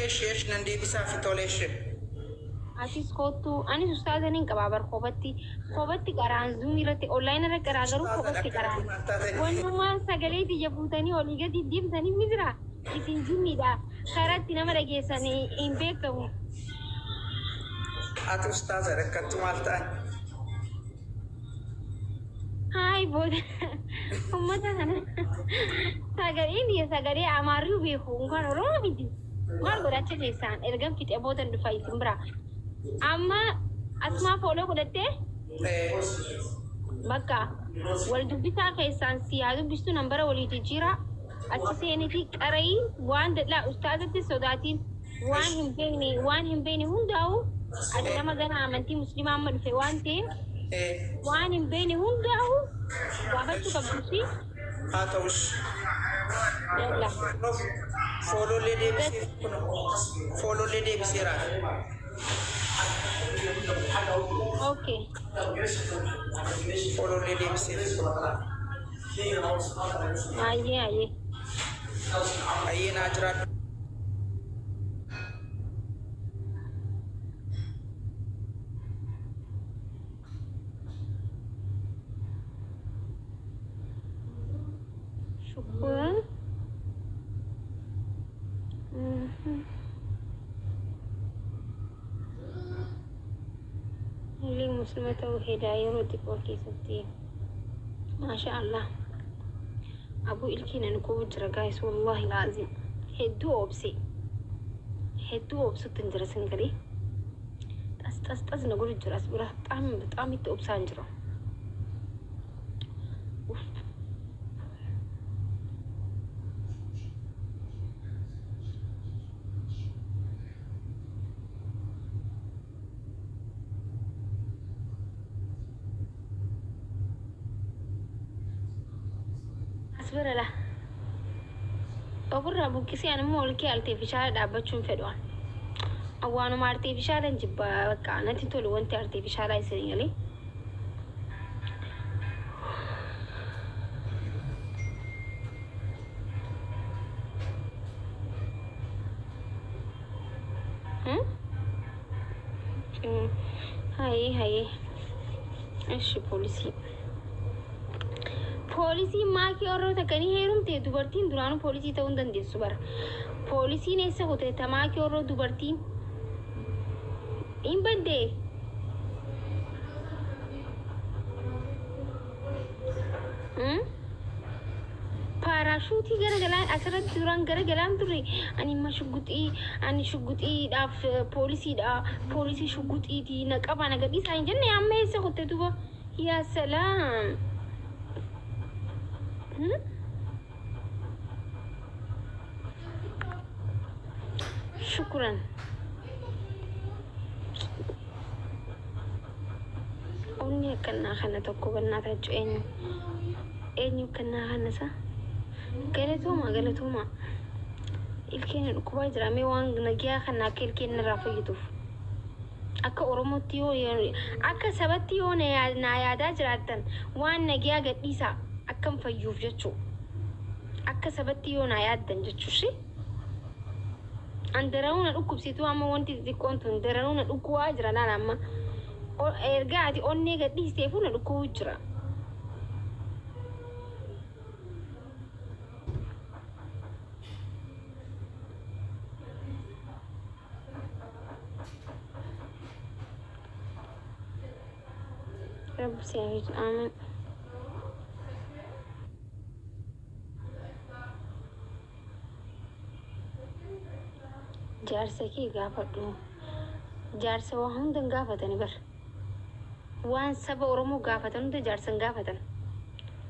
إيش نندي بسافي توليش أتيس كوتو أنا أستاذ نين كبابر خوبتي كران زومي رتي أونلاين رك كراغرو خوبتي كران ونما سجلتي جبوتني أوليجا ديم ثاني مزرعة إسين زومي دا خيرات تنا مرجع سنة إمبيكو أتو أستاذ ركّت مالتان هاي بود هم تانا سجلين سجلي أمارو بيخو كانوا رونا بدي ما بقول أشيء جيسان إرجع كت أبوه تندفعي سمبرا أما أسمع فولو كدته بكا والدبيتا كيسان سيادو بيستو نمبر ولي تجيرا أتسيني في كري وان لا أستاذة سوداتين وان هم بيني هم داو أنا ما جانا عملتي مسلمة عمل في وانتين وان هم بيني هم داو وابتو كبسي هاتوش يلا فولو لدي بسيرا أوكي فولو لدي بسيرا أيه ناجرات شكرا اللي مسلمة وهداية ردك وكيستي ما شاء الله أبو إلكينا نكون جرقايس والله العظيم هدو أبسي تنجرسن قري تس نقول الجرس برا بطعم التوبسان جرا أصبر له أقول رابو كسي أنا مولكي ألتي في شارع دابتشون فدوان أوانو مارتي في شارع جبا وكا نتي تولو وانتي ألتي في شارع يسرين يلي هاي إيش بوليسي ماكي أورو تكني هيروم تي دوبرتين درانو بوليسي تون دندي سوبر بوليسي نيسا هوتي تماكي أورو دوبرتين إن بدي باراشوتي غرغلان أسرت دران غرغلان دري أني شغوتي داف بوليسي شغوتي دي نقبا نقبي ساين جنة يا أمي يسا هوتي دوبا يا سلام شكرا أني كنا خنا تقبلنا تجو إنيو كنا خنا سا قالتوما الكين الكوباي درامي وان نجيا خنا كين رافيتوف أكا أورموتيو يعني أكا سبتيو نايادا جراتن وان نجيا قديسا أكم فيوف جتشو أكا سبتيو نايادن جتشو شي أندرون الأكوب سيتو أما وانتي تكونتو أندرون الأكو أجرا نانا أما إرجعتي أوني قديس تيفون الأكو أجرا رب سيعيد آمين جارسة كي قافتو جارسة وهم دن قافتني بر وان سبا ورمو قافتن دن جارسن قافتن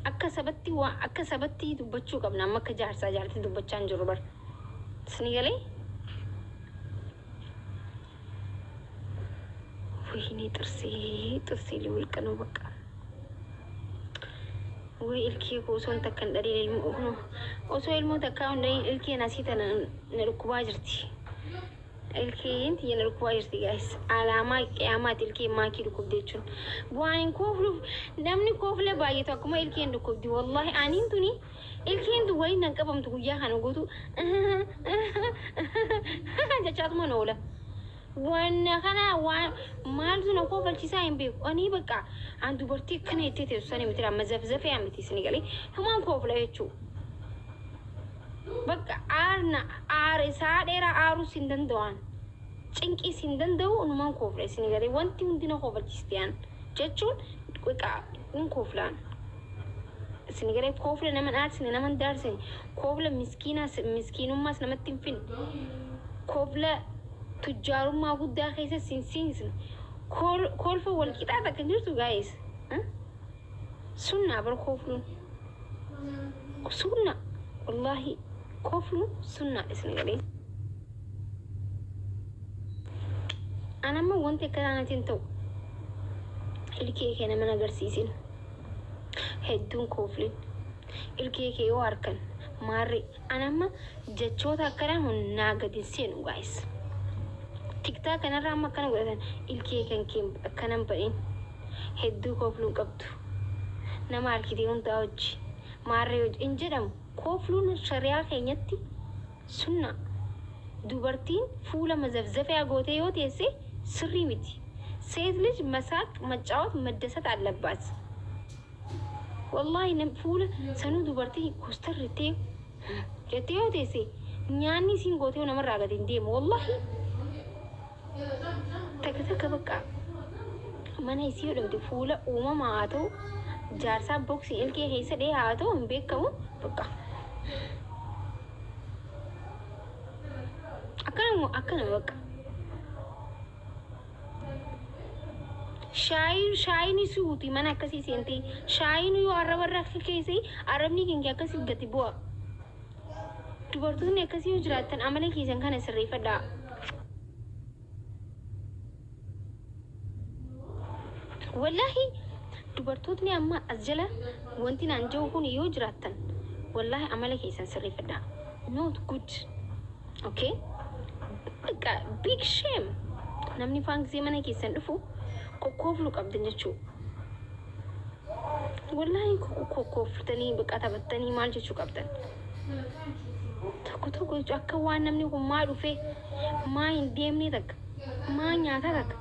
أكا سبتي دبتشو قبنا مكا جارتي دبتشان جرو بر سنيقلي ويني ترسي لي ولكنو بكا ويلكي كوسون تكن دليل المؤمن وسو المو تكاون دليل الكي ناسيتا نركبا جرتي الكي انت ينركبا جرتي جايس علامة قيامات الكي ماكي ركوب ديتشون بوانين كوفلو نمني كوفلة بايتو اكما الكي ركوب دي والله آنين توني الكي انتو وين ننقبم تقويا خانو قوتو kofalchaatuma noola. Wanna kana waan maaltu na kofalchiisaa hin beeku. Ani bakka aan dubartii kana itti teessanii miti amma zafzafee miti isin galee hamaan kofla jechuudha. Bakka aare isaa dheeraa aaruu sin danda'an cinqii sin danda'u unumaan kofla isin galee wanti hundi na kofalchiistiyaan jechuun bakka in koflaan. Isin galee kofla nama dhaarsin nama daarsin kofla miskiinummaas namatti hin fin kofla tujjaarummaa guddaa keessa sinsiinsin kolfa wal qixaata kan jirtu gaa'is sunna bar kofluun sunna wallahi kofluun sunna isin galee anamma wanti akkanaanatiin ta'u ilkee kee nama agarsiisin hedduun koflin ilkee kee yoo harkan maarri anamma jechoota akkanaa hunnaa gadin seenu gaa'is TikTok kanarraa amma akkana godhatan ilkee kan kee akkanan badhin hedduu kofluun qabdu nama harkitee hundaa hojii maarree hojii hin jedhamu kofluun shariyaa keenyatti sunna dubartiin fuula mazafzafee gootee yoo teesse sirrii miti seet ልጅ መሳቅ መጫወት መደሰት አለባት wallahi nam fuula sanuu dubartii kostarritee jettee yoo teesse nyaanni siin gootee namarraa gadi hin deemu wallahi takka bakka mana isii hodhamte fuula uumamaa haa ta'u jaarsaa boksii ilkee keessa dhee haa ta'u hin beekamu bakka akkana bakka shaayini suuti mana akkasii seentee shaayini yoo arrabarra akka keessee arrabni keenya akkasii gati bu'a dubartoonni akkasii yoo jiraattan amala keessan kana sirreeffadhaa. Wallahi dubartootni amma as jala wanti naan jiru kun yoo jiraattan wallahi amala keessan sirreeffadhaa. Not good. Okay? Big shame. Namni faan gisee mana keessan dhufu kokkoflu qabdan jechuudha. Wallahi kokkoflutanii bakka taphattanii maal jechuu qabdan. Tokko akka waan namni kun maa dhufee maa hin deemne takka maa nyaata takka.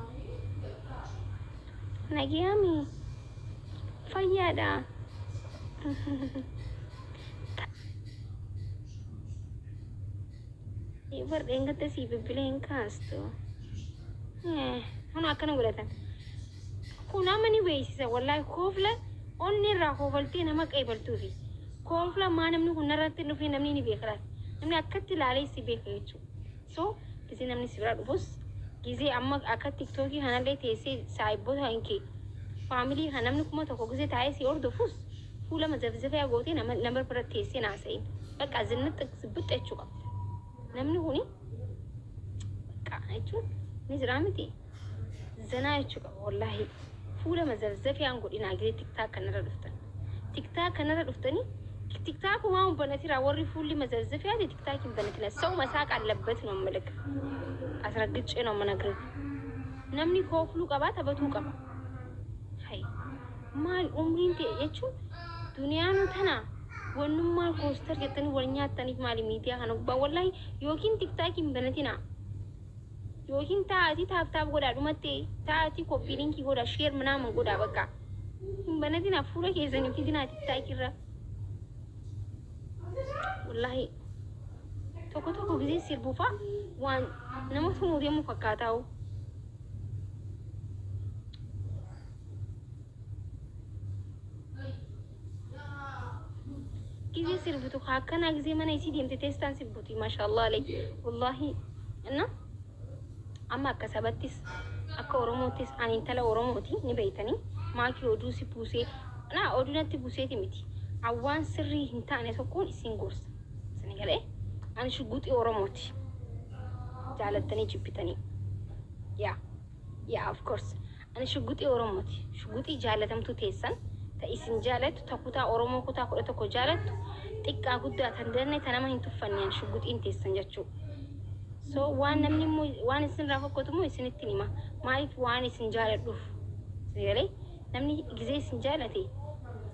Nagiyami fayyada Ibarren gata si bibilen kasto huna akkana godhatan kuna mani beeksisa wallahi kofla onni irraa kofaltee nama qeebaltuufi kofla maa namni kun irratti dhufee namni ni beekala namni akkatti ilaalee si beeka jechuudha so gisee namni si biraa dhufus gisee amma akka tiktokii kanallee teessee saayiboota hinke faamilii kan namni kuma tokko gisee taa'ee si hordofus fuula mazafzafee gootee nama bira teessee naasa'in bakka zinnatti sibbixa jechuu qabda namni kuni bakka jechuun ni jiraa miti zanaa jechuu qaba wallahi fuula mazafzafee godhinaa gisee tiktaak kanarra dhuftanii tiktaak waan banatira warri fuulli mazafzafee tiktaak hin banatina ሰው መሳቅ አለበት ነው መልክ አስረግጬ ነው የምነግርህ namni koofluu qaba tabatuu qaba hay maal umriin ta'e jechuun duniyaan tana wannummaa koostar jettanii wal nyaataniif maali miidiyaa kana gubbaa wallahi yookiin tiktaakiin banatina yookiin taa'atii taaptaap godhaa dhumatti taa'atii koppii linkii godhaa sheer manaaman godhaa bakka hin banatina fuula keessanii fitinaa tiktaakirra wallahi tokko gisee sirbuufa waan nama tumuu deemu fakkaataa'u gisee sirbutu akkana gisee mana isii deemte teestaan sirbuti maashaallah alayhi wallahi inna amma akka sabattis akka oromootis ani intala oromooti ni beeytanii maakii oduu si buusee na oduu natti buuseeti miti awwaan sirrii hin taane tokkoon isin gorsa isin galee ani shuguxii oromooti jaalattanii jibbitanii yeah of course ani shuguxii oromooti shuguxii jaalatamtu teessan ta isin jaalattu ta kutaa oromoo kutaa kudha tokko jaalattu xiqqaa guddaa tan danne ta nama hin tuffanneen shuguxiin teessan jechuu so waan namni waan isin irraa fakkotumoo isinitti hima maaliif waan isin jaaladhuuf isin galee namni gisee isin jaalate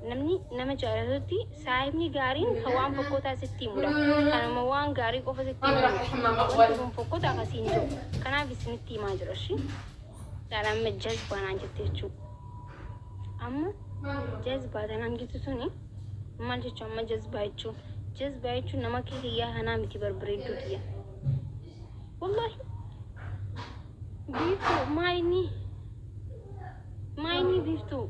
nama jaalatutti saahibni gaariin kan waan fokkootaa sitti himudha. Kanuma waan gaarii qofa sitti himudha. Wanti kun fokkootaa akkasiin jiru. Kanaaf isinitti himaa jira shi. Amma jazbaa naan jette jechuudha. Amma jazbaa tanaan jettu suni maal jechuun amma jazbaa jechuun. Jazbaa jechuun nama kiyyaa kanaa miti barbareedduu kiyya. Wallahi biiftuu maayini biiftuu.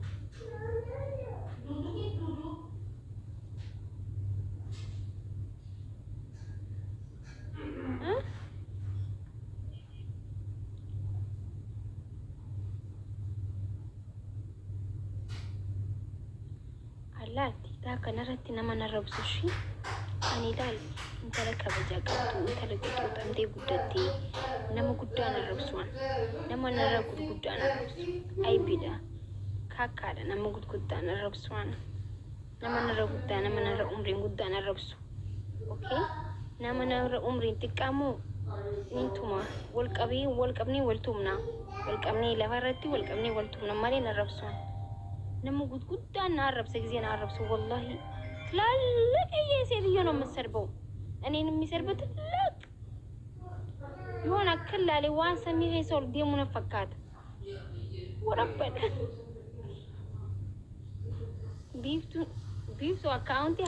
Allaatti taa kanarratti nama narrabsu shi ani ilaali intala kabajaa qabdu intala qixxootamtee guddattee nama guddaa narrabsuan nama narra gurguddaa narrabsu aybidha kaakkaadha nama gurguddaa narrabsuan nama narra guddaa nama narra umriin guddaa narrabsu okay nama narra umriin xiqqaamoo nintuma walqabnee waltumna walqabnee lafarratti walqabnee waltumna malee narrabsuan نمو قد أنا أعرف سجزين أعرف سو والله لا لا أي شيء يوم مسربو أنا نمي سربت لك يونا كل اللي وان سمي هي صور دي منفكات وربنا بيفتو أكاونتي